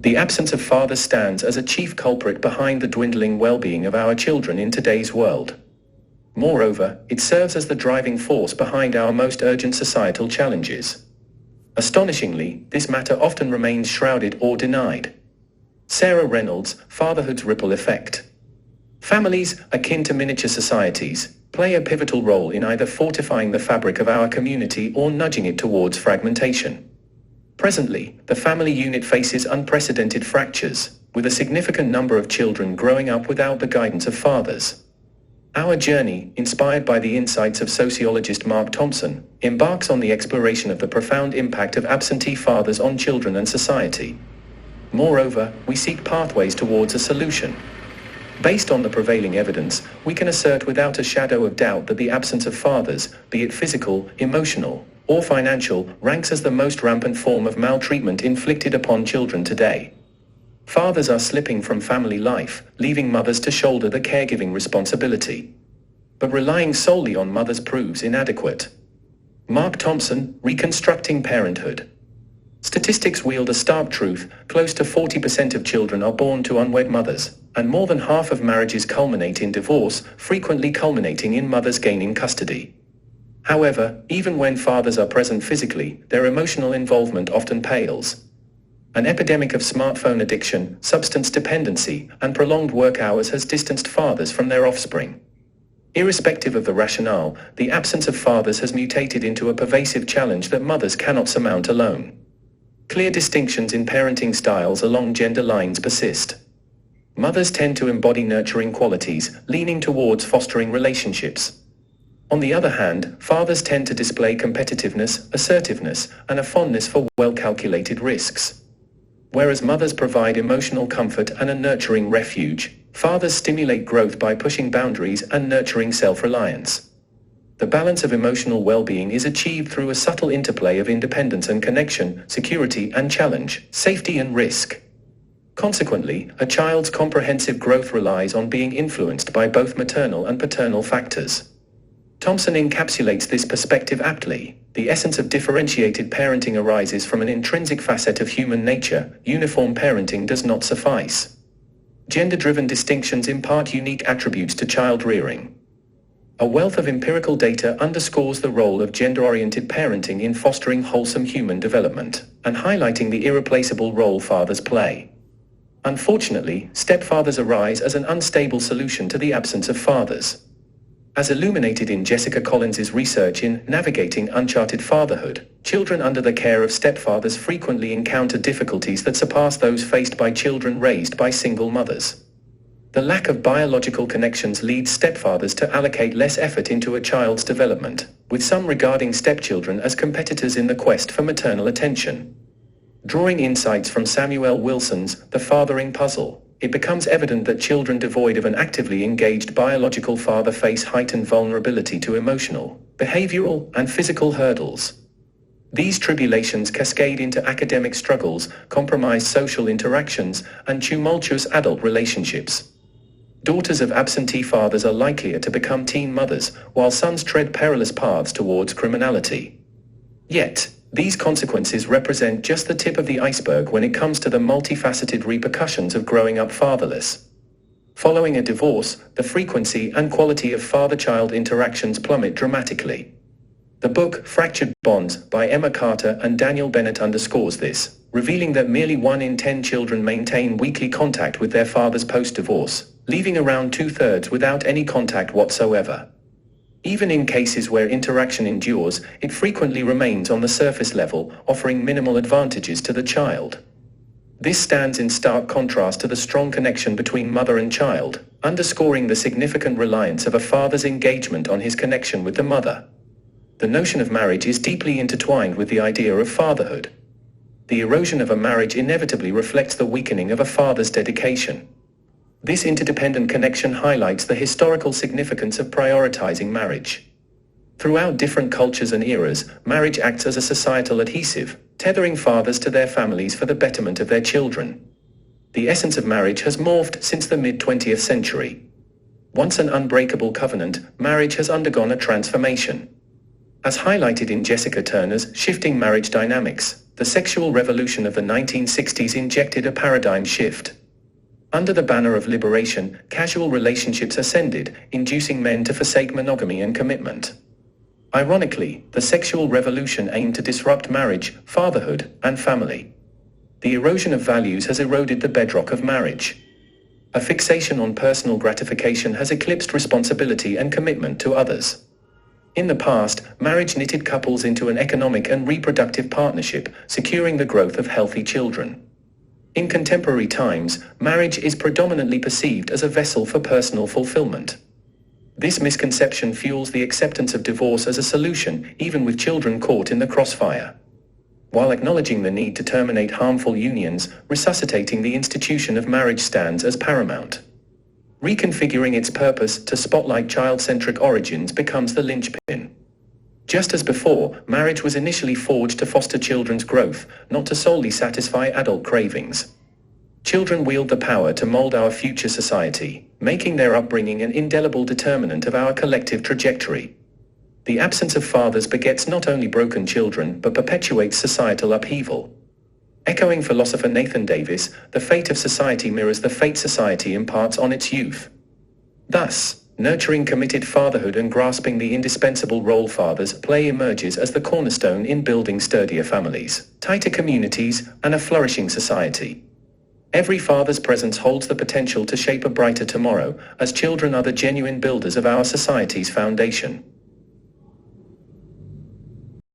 The absence of fathers stands as a chief culprit behind the dwindling well-being of our children in today's world. Moreover, it serves as the driving force behind our most urgent societal challenges. Astonishingly, this matter often remains shrouded or denied. Sarah Reynolds, Fatherhood's Ripple Effect. Families, akin to miniature societies, play a pivotal role in either fortifying the fabric of our community or nudging it towards fragmentation. Presently, the family unit faces unprecedented fractures, with a significant number of children growing up without the guidance of fathers. Our journey, inspired by the insights of sociologist Mark Thompson, embarks on the exploration of the profound impact of absentee fathers on children and society. Moreover, we seek pathways towards a solution. Based on the prevailing evidence, we can assert without a shadow of doubt that the absence of fathers, be it physical, emotional, or financial, ranks as the most rampant form of maltreatment inflicted upon children today. Fathers are slipping from family life, leaving mothers to shoulder the caregiving responsibility. But relying solely on mothers proves inadequate. Mark Thompson, Reconstructing Parenthood. Statistics wield a stark truth: close to 40% of children are born to unwed mothers, and more than half of marriages culminate in divorce, frequently culminating in mothers gaining custody. However, even when fathers are present physically, their emotional involvement often pales. An epidemic of smartphone addiction, substance dependency, and prolonged work hours has distanced fathers from their offspring. Irrespective of the rationale, the absence of fathers has mutated into a pervasive challenge that mothers cannot surmount alone. Clear distinctions in parenting styles along gender lines persist. Mothers tend to embody nurturing qualities, leaning towards fostering relationships. On the other hand, fathers tend to display competitiveness, assertiveness, and a fondness for well-calculated risks. Whereas mothers provide emotional comfort and a nurturing refuge, fathers stimulate growth by pushing boundaries and nurturing self-reliance. The balance of emotional well-being is achieved through a subtle interplay of independence and connection, security and challenge, safety and risk. Consequently, a child's comprehensive growth relies on being influenced by both maternal and paternal factors. Thompson encapsulates this perspective aptly. The essence of differentiated parenting arises from an intrinsic facet of human nature. Uniform parenting does not suffice. Gender-driven distinctions impart unique attributes to child rearing. A wealth of empirical data underscores the role of gender-oriented parenting in fostering wholesome human development, and highlighting the irreplaceable role fathers play. Unfortunately, stepfathers arise as an unstable solution to the absence of fathers. As illuminated in Jessica Collins's research in Navigating Uncharted Fatherhood, children under the care of stepfathers frequently encounter difficulties that surpass those faced by children raised by single mothers. The lack of biological connections leads stepfathers to allocate less effort into a child's development, with some regarding stepchildren as competitors in the quest for maternal attention. Drawing insights from Samuel Wilson's The Fathering Puzzle, it becomes evident that children devoid of an actively engaged biological father face heightened vulnerability to emotional, behavioral, and physical hurdles. These tribulations cascade into academic struggles, compromised social interactions, and tumultuous adult relationships. Daughters of absentee fathers are likelier to become teen mothers, while sons tread perilous paths towards criminality. Yet, these consequences represent just the tip of the iceberg when it comes to the multifaceted repercussions of growing up fatherless. Following a divorce, the frequency and quality of father-child interactions plummet dramatically. The book Fractured Bonds by Emma Carter and Daniel Bennett underscores this, revealing that merely 1 in 10 children maintain weekly contact with their fathers post-divorce, leaving around 2/3 without any contact whatsoever. Even in cases where interaction endures, it frequently remains on the surface level, offering minimal advantages to the child. This stands in stark contrast to the strong connection between mother and child, underscoring the significant reliance of a father's engagement on his connection with the mother. The notion of marriage is deeply intertwined with the idea of fatherhood. The erosion of a marriage inevitably reflects the weakening of a father's dedication. This interdependent connection highlights the historical significance of prioritizing marriage. Throughout different cultures and eras, marriage acts as a societal adhesive, tethering fathers to their families for the betterment of their children. The essence of marriage has morphed since the mid-20th century. Once an unbreakable covenant, marriage has undergone a transformation. As highlighted in Jessica Turner's Shifting Marriage Dynamics, The sexual revolution of the 1960s injected a paradigm shift. Under the banner of liberation, casual relationships ascended, inducing men to forsake monogamy and commitment. Ironically, the sexual revolution aimed to disrupt marriage, fatherhood, and family. The erosion of values has eroded the bedrock of marriage. A fixation on personal gratification has eclipsed responsibility and commitment to others. In the past, marriage knitted couples into an economic and reproductive partnership, securing the growth of healthy children. In contemporary times, marriage is predominantly perceived as a vessel for personal fulfillment. This misconception fuels the acceptance of divorce as a solution, even with children caught in the crossfire. While acknowledging the need to terminate harmful unions, resuscitating the institution of marriage stands as paramount. Reconfiguring its purpose to spotlight child-centric origins becomes the linchpin. Just as before, marriage was initially forged to foster children's growth, not to solely satisfy adult cravings. Children wield the power to mold our future society, making their upbringing an indelible determinant of our collective trajectory. The absence of fathers begets not only broken children, but perpetuates societal upheaval. Echoing philosopher Nathan Davis, the fate of society mirrors the fate society imparts on its youth. Thus, nurturing committed fatherhood and grasping the indispensable role fathers play emerges as the cornerstone in building sturdier families, tighter communities, and a flourishing society. Every father's presence holds the potential to shape a brighter tomorrow, as children are the genuine builders of our society's foundation.